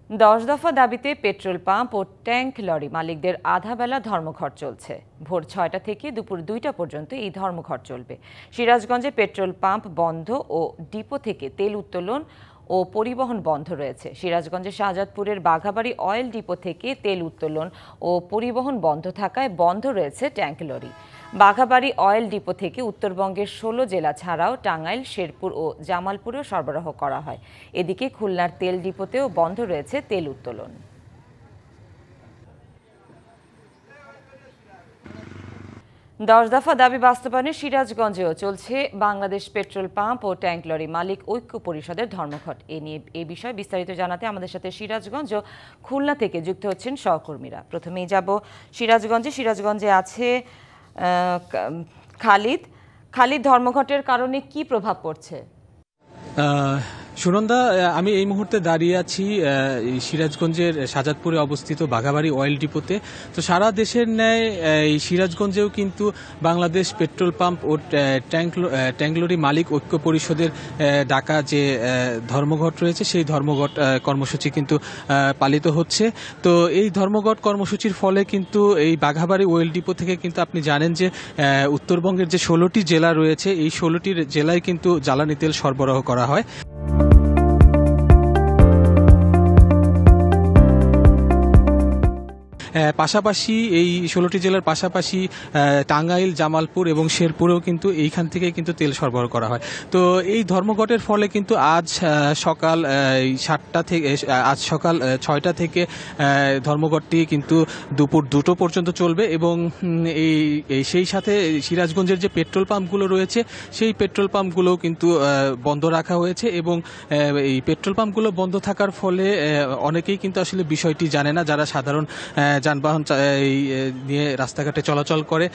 10 দফা দাবিতে petrol pump ও tank lorry মালিকদের আধাবেলা ধর্মঘট চলছে। ভোর 6টা থেকে দুপুর 2টা পর্যন্ত এই ধর্মঘট চলবে। সিরাজগঞ্জে পেট্রোল পাম্প বন্ধ ও ডিপো থেকে তেল উত্তোলন ও পরিবহন বন্ধ রয়েছে। সিরাজগঞ্জের শাহজাদপুরের বাঘাবাড়ি অয়েল ডিপো থেকে তেল উত্তোলন ও পরিবহন বন্ধ থাকায় বন্ধ রয়েছে ট্যাঙ্ক লরি। বাঘাবাড়ি অয়েল ডিপো থেকে উত্তরবঙ্গের 16 জেলা ছাড়াও টাঙ্গাইল, শেরপুর ও জামালপুরেও সরবরাহ করা হয়। এদিকে খুলনার তেল ডিপোতেও বন্ধ রয়েছে তেল উত্তোলন। দশ দফা দাবি বাস্তবায়নে সিরাজগঞ্জেও চলছে বাংলাদেশ পেট্রোল পাম্প ও ট্যাঙ্ক লরি মালিক ঐক্য পরিষদের ধর্মঘট। এ বিষয়ে বিস্তারিত জানাতে আমাদের সাথে সিরাজগঞ্জ ও খুলনা থেকে যুক্ত হচ্ছেন সহকর্মীরা। প্রথমেই যাব সিরাজগঞ্জে আছে খালিদ, ধর্মঘটের কারণে কি প্রভাব পড়ছে? সুনন্দা, আমি এই মুহূর্তে দাঁড়িয়ে আছি সিরাজগঞ্জের শাহজাদপুরে অবস্থিত বাঘাবাড়ি অয়েল ডিপোতে। তো সারা দেশের ন্যায় এই সিরাজগঞ্জেও কিন্তু বাংলাদেশ পেট্রোল পাম্প ও ট্যাঙ্ক লরি মালিক ঐক্য পরিষদের ডাকা যে ধর্মঘট রয়েছে সেই ধর্মঘট কর্মসূচি কিন্তু পালিত হচ্ছে। তো এই ধর্মঘট কর্মসূচির ফলে কিন্তু এই বাঘাবাড়ি অয়েল ডিপো থেকে কিন্তু আপনি জানেন যে উত্তরবঙ্গের যে 16টি জেলা রয়েছে এই 16টি জেলায় কিন্তু জ্বালানি তেল সরবরাহ করা হয়। পাশাপাশি এই 16টি জেলার পাশাপাশি টাঙ্গাইল, জামালপুর এবং শেরপুরেও কিন্তু এইখান থেকে কিন্তু তেল সরবরাহ করা হয়। তো এই ধর্মঘটের ফলে কিন্তু আজ সকাল 6টা থেকে ধর্মঘটটি কিন্তু দুপুর 2টো পর্যন্ত চলবে এবং সেই সাথে সিরাজগঞ্জের যে পেট্রোল পাম্পগুলো রয়েছে সেই পেট্রোল পাম্পগুলোও কিন্তু বন্ধ রাখা হয়েছে এবং এই পেট্রোল পাম্পগুলো বন্ধ থাকার ফলে অনেকেই কিন্তু আসলে বিষয়টি জানে না। যারা সাধারণ যানবাহন নিয়ে রাস্তাঘাটে চলাচল করে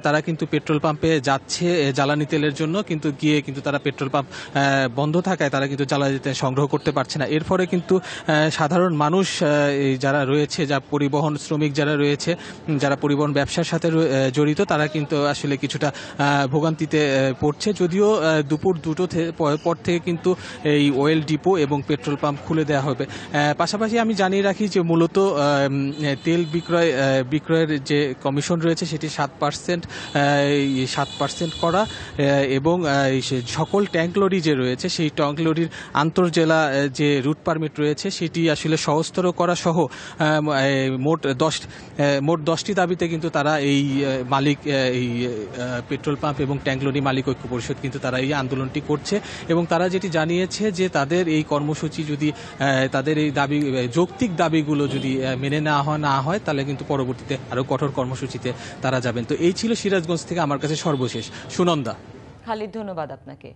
তারা কিন্তু পেট্রোল পাম্পে যাচ্ছে জ্বালানি তেলের জন্য, কিন্তু গিয়ে কিন্তু তারা পেট্রোল পাম্প বন্ধ থাকায় তারা কিন্তু জ্বালানি তেল সংগ্রহ করতে পারছে না। এর ফলে কিন্তু সাধারণ মানুষ যারা রয়েছে, যা পরিবহন শ্রমিক যারা রয়েছে, যারা পরিবহন ব্যবসার সাথে জড়িত, তারা কিন্তু আসলে কিছুটা ভোগান্তিতে পড়ছে। যদিও দুপুর 2টো পর থেকে কিন্তু এই অয়েল ডিপো এবং পেট্রোল পাম্প খুলে দেওয়া হবে। পাশাপাশি আমি জানিয়ে রাখি যে মূলত তেল বিক্রয়ের যে কমিশন রয়েছে সেটি 7% করা এবং সকল ট্যাঙ্ক লরি যে রয়েছে সেই ট্যাঙ্ক লরির আন্তর্জেলা যে রুট পারমিট রয়েছে সেটি আসলে সহজতর করা সহ মোট 10টি দাবিতে কিন্তু তারা এই পেট্রোল পাম্প এবং ট্যাঙ্ক লরি মালিক ঐক্য পরিষদ কিন্তু তারা এই আন্দোলনটি করছে এবং তারা যেটি জানিয়েছে যে তাদের এই কর্মসূচি যদি তাদের এই যৌক্তিক দাবিগুলো যদি মেনে না হয় তাহলে কিন্তু পরবর্তীতে আরো কঠোর কর্মসূচিতে তারা যাবেন। তো এই ছিল সিরাজগঞ্জ থেকে আমার কাছে সর্বশেষ। সুনন্দা। খালিদ, ধন্যবাদ আপনাকে।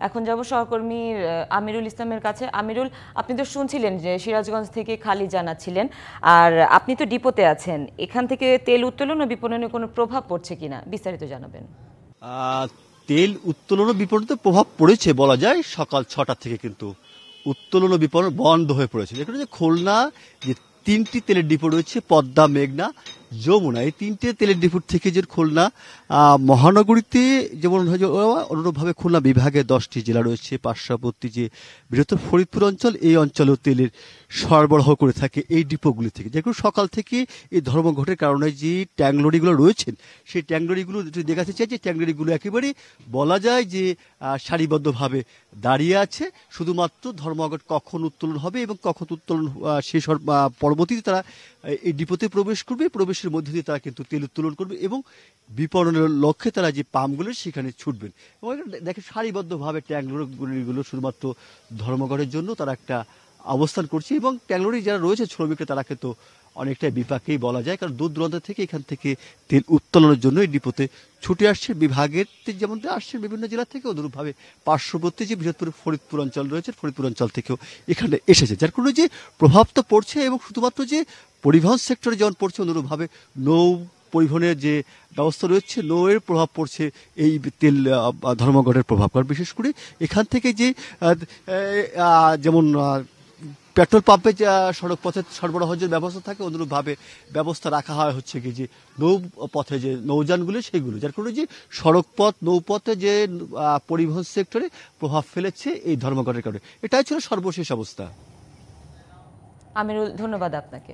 এখন যাব সহকর্মী আমিরুল ইসলামের কাছে। আমিরুল, আপনি তো শুনছিলেন যে সিরাজগঞ্জ থেকে খালিদ জানাচ্ছিলেন, আর আপনি তো ডিপোতে আছেন, এখান থেকে তেল উত্তোলন ও বিপণনে কোনো প্রভাব পড়ছে কিনা বিস্তারিত জানাবেন। তেল উত্তোলন ও বিপণনে প্রভাব পড়েছে বলা যায়। সকাল 6টা থেকে কিন্তু উত্তোলন ও বিপণন বন্ধ হয়ে পড়েছে। এখানে যে খুলনা যে 3টি তেলের ডিপো রয়েছে, পদ্মা, মেঘনা, যমুনা, এই 3টে তেলের ডিপোর থেকে যে খুলনা মহানগরীতে যেমন অনুরূপভাবে খুলনা বিভাগে 10টি জেলা রয়েছে, পার্শ্ববর্তী যে বৃহত্তর ফরিদপুর অঞ্চল, এই অঞ্চলেও তেলের সরবরাহ করে থাকে এই ডিপোগুলি থেকে। যেগুলো সকাল থেকে এই ধর্মঘটের কারণে যে ট্যাঙ্ক লরিগুলো রয়েছেন সেই ট্যাঙ্ক লরিগুলো যদি দেখাতে চাই যে ট্যাঙ্ক লরিগুলো একেবারে বলা যায় যে সারিবদ্ধভাবে দাঁড়িয়ে আছে। শুধুমাত্র ধর্মঘট কখন উত্তোলন হবে এবং কখন উত্তোলন শেষ হওয়ার পরবর্তীতে তারা এই ডিপোতে প্রবেশ করবে। প্রবেশের মধ্যে দিয়ে তারা কিন্তু তেল উত্তোলন করবে এবং বিপণনের লক্ষ্যে তারা যে পাম্পগুলো সেখানে ছুটবেন। এবং দেখে সারিবদ্ধভাবে ট্যাঙ্ক লরিগুলো শুধুমাত্র ধর্মঘটের জন্য তারা একটা অবস্থান করছে এবং ট্যাঙ্ক লরি যারা রয়েছে শ্রমিকরা তারা কিন্তু অনেকটাই বিপাকেই বলা যায়, কারণ দূর দূরান্ত থেকে এখান থেকে তেল উত্তোলনের জন্য এই ডিপোতে ছুটে আসছে। বিভাগের যেমন আসছে বিভিন্ন জেলা থেকে, অনুরূপভাবে পার্শ্ববর্তী যে বৃহত্তর ফরিদপুর অঞ্চল রয়েছে ফরিদপুর অঞ্চল থেকেও এখানে এসেছে, যার কারণে যে প্রভাব তো পড়ছে। এবং শুধুমাত্র যে পরিবহন সেক্টরে যেমন পড়ছে, অনুরূপভাবে নৌ পরিবহনের যে ব্যবস্থা রয়েছে নৌয়ের প্রভাব পড়ছে এই তেল ধর্মঘটের প্রভাব। কারণ বিশেষ করে এখান থেকে যে যেমন পেট্রোল পাম্পে সড়ক পথে সরবরাহের যে ব্যবস্থা থাকে, অনুরূপভাবে ব্যবস্থা রাখা হয় হচ্ছে কি যে নৌ পথে যে নৌযানগুলো সেইগুলো, যার কারণে যে সড়ক পথ নৌপথে যে পরিবহন সেক্টরে প্রভাব ফেলেছে এই ধর্মঘটের কারণে। এটাই ছিল সর্বশেষ অবস্থা। আমিরুল, ধন্যবাদ আপনাকে।